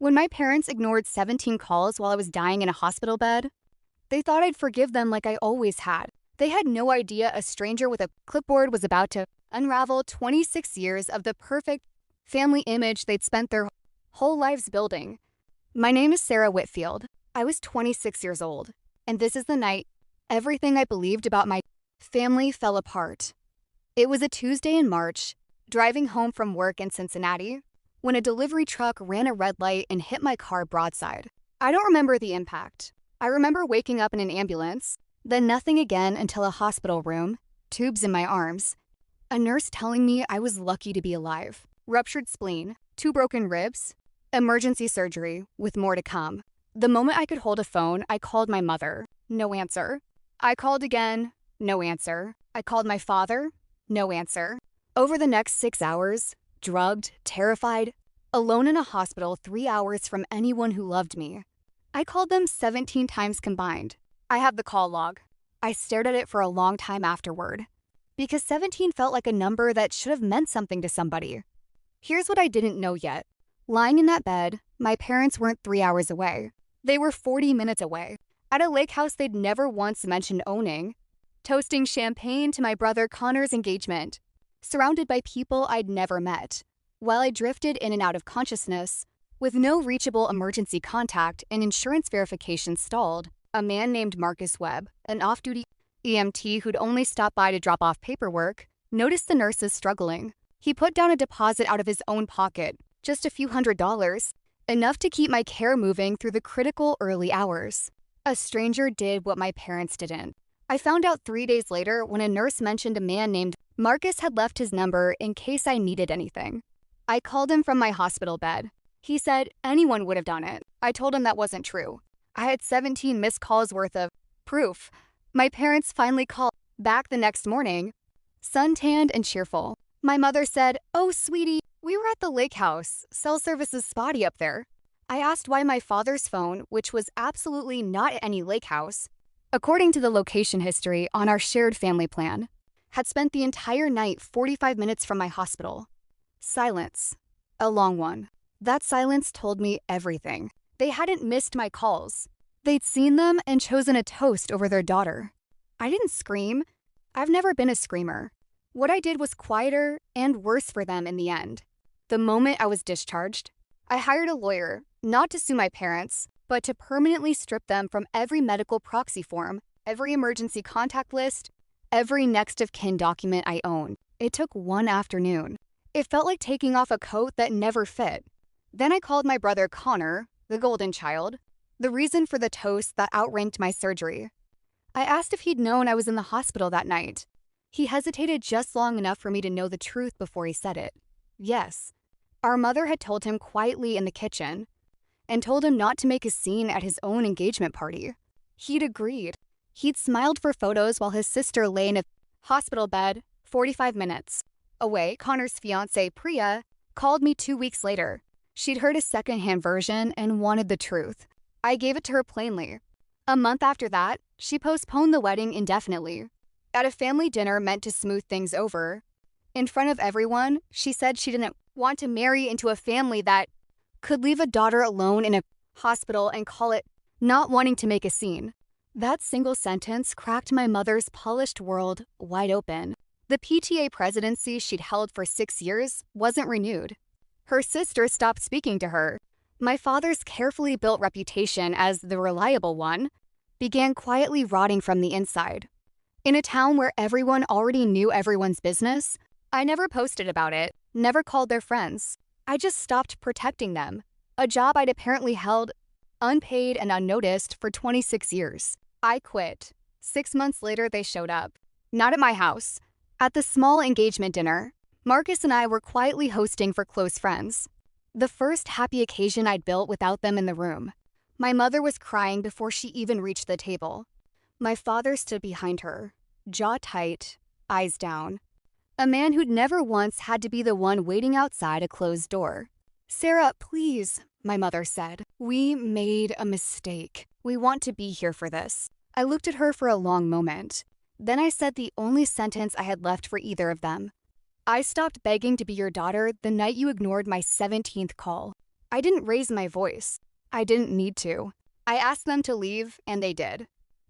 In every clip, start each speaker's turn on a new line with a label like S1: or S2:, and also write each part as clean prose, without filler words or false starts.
S1: When my parents ignored 17 calls while I was dying in a hospital bed, they thought I'd forgive them like I always had. They had no idea a stranger with a clipboard was about to unravel 26 years of the perfect family image they'd spent their whole lives building. My name is Sarah Whitfield. I was 26 years old, and this is the night everything I believed about my family fell apart. It was a Tuesday in March, driving home from work in Cincinnati, when a delivery truck ran a red light and hit my car broadside. I don't remember the impact. I remember waking up in an ambulance, then nothing again until a hospital room, tubes in my arms, a nurse telling me I was lucky to be alive, ruptured spleen, 2 broken ribs, emergency surgery with more to come. The moment I could hold a phone, I called my mother. No answer. I called again. No answer. I called my father. No answer. Over the next 6 hours, drugged, terrified, alone in a hospital 3 hours from anyone who loved me. I called them 17 times combined. I have the call log. I stared at it for a long time afterward, because 17 felt like a number that should have meant something to somebody. Here's what I didn't know yet. Lying in that bed, my parents weren't 3 hours away. They were 40 minutes away, at a lake house they'd never once mentioned owning, toasting champagne to my brother Connor's engagement, surrounded by people I'd never met, while I drifted in and out of consciousness, with no reachable emergency contact and insurance verification stalled. A man named Marcus Webb, an off-duty EMT who'd only stopped by to drop off paperwork, noticed the nurses struggling. He put down a deposit out of his own pocket, just a few $100s, enough to keep my care moving through the critical early hours. A stranger did what my parents didn't. I found out 3 days later when a nurse mentioned a man named Marcus had left his number in case I needed anything. I called him from my hospital bed. He said anyone would have done it. I told him that wasn't true. I had 17 missed calls worth of proof. My parents finally called back the next morning, suntanned and cheerful. My mother said, "Oh, sweetie, we were at the lake house. Cell service is spotty up there." I asked why my father's phone, which was absolutely not at any lake house, according to the location history on our shared family plan, had spent the entire night 45 minutes from my hospital. Silence. A long one. That silence told me everything. They hadn't missed my calls. They'd seen them and chosen a toast over their daughter. I didn't scream. I've never been a screamer. What I did was quieter and worse for them in the end. The moment I was discharged, I hired a lawyer, not to sue my parents, but to permanently strip them from every medical proxy form, every emergency contact list, every next of kin document I owned. It took one afternoon. It felt like taking off a coat that never fit. Then I called my brother Connor, the golden child, the reason for the toast that outranked my surgery. I asked if he'd known I was in the hospital that night. He hesitated just long enough for me to know the truth before he said it. Yes, our mother had told him quietly in the kitchen, and told him not to make a scene at his own engagement party. He'd agreed. He'd smiled for photos while his sister lay in a hospital bed 45 minutes away. Connor's fiancée, Priya, called me 2 weeks later. She'd heard a secondhand version and wanted the truth. I gave it to her plainly. A month after that, she postponed the wedding indefinitely. At a family dinner meant to smooth things over, in front of everyone, she said she didn't want to marry into a family that could leave a daughter alone in a hospital and call it not wanting to make a scene. That single sentence cracked my mother's polished world wide open. The PTA presidency she'd held for 6 years wasn't renewed. Her sister stopped speaking to her. My father's carefully built reputation as the reliable one began quietly rotting from the inside. In a town where everyone already knew everyone's business, I never posted about it, never called their friends. I just stopped protecting them, a job I'd apparently held unpaid and unnoticed for 26 years. I quit. 6 months later, they showed up. Not at my house. At the small engagement dinner, Marcus and I were quietly hosting for close friends. The first happy occasion I'd built without them in the room. My mother was crying before she even reached the table. My father stood behind her, jaw tight, eyes down. A man who'd never once had to be the one waiting outside a closed door. "Sarah, please," my mother said. "We made a mistake. We want to be here for this." I looked at her for a long moment. Then I said the only sentence I had left for either of them. "I stopped begging to be your daughter the night you ignored my 17th call." I didn't raise my voice. I didn't need to. I asked them to leave, and they did.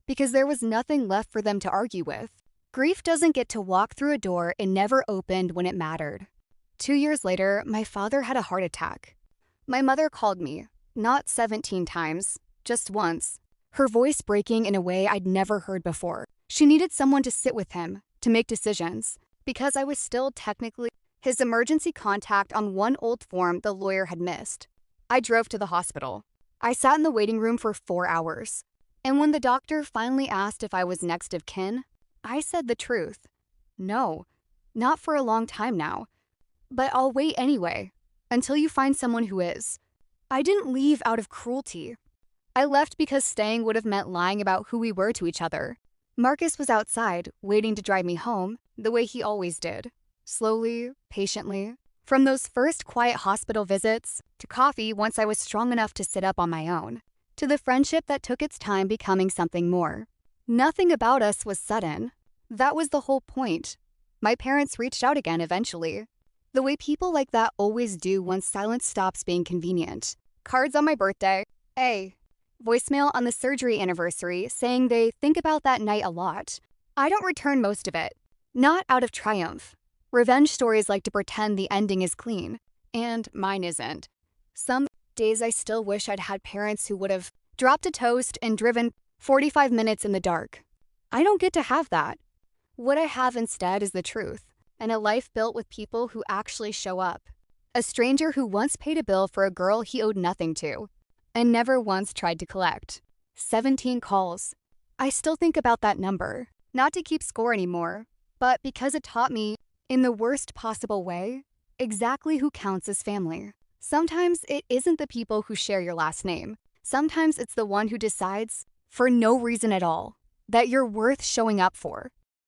S1: Because there was nothing left for them to argue with. Grief doesn't get to walk through a door it never opened when it mattered. 2 years later, my father had a heart attack. My mother called me, not 17 times, just once, her voice breaking in a way I'd never heard before. She needed someone to sit with him, to make decisions, because I was still technically his emergency contact on one old form the lawyer had missed. I drove to the hospital. I sat in the waiting room for 4 hours. And when the doctor finally asked if I was next of kin, I said the truth. No, not for a long time now. But I'll wait anyway, until you find someone who is. I didn't leave out of cruelty. I left because staying would have meant lying about who we were to each other. Marcus was outside, waiting to drive me home, the way he always did. Slowly, patiently. From those first quiet hospital visits, to coffee once I was strong enough to sit up on my own, to the friendship that took its time becoming something more. Nothing about us was sudden. That was the whole point. My parents reached out again eventually. The way people like that always do once silence stops being convenient. Cards on my birthday. Voicemail on the surgery anniversary saying they think about that night a lot. I don't return most of it. Not out of triumph. Revenge stories like to pretend the ending is clean. And mine isn't. Some days I still wish I'd had parents who would have dropped a toast and driven 45 minutes in the dark. I don't get to have that. What I have instead is the truth, and a life built with people who actually show up. A stranger who once paid a bill for a girl he owed nothing to, and never once tried to collect. 17 calls. I still think about that number, not to keep score anymore, but because it taught me, in the worst possible way, exactly who counts as family. Sometimes it isn't the people who share your last name. Sometimes it's the one who decides, for no reason at all, that you're worth showing up for.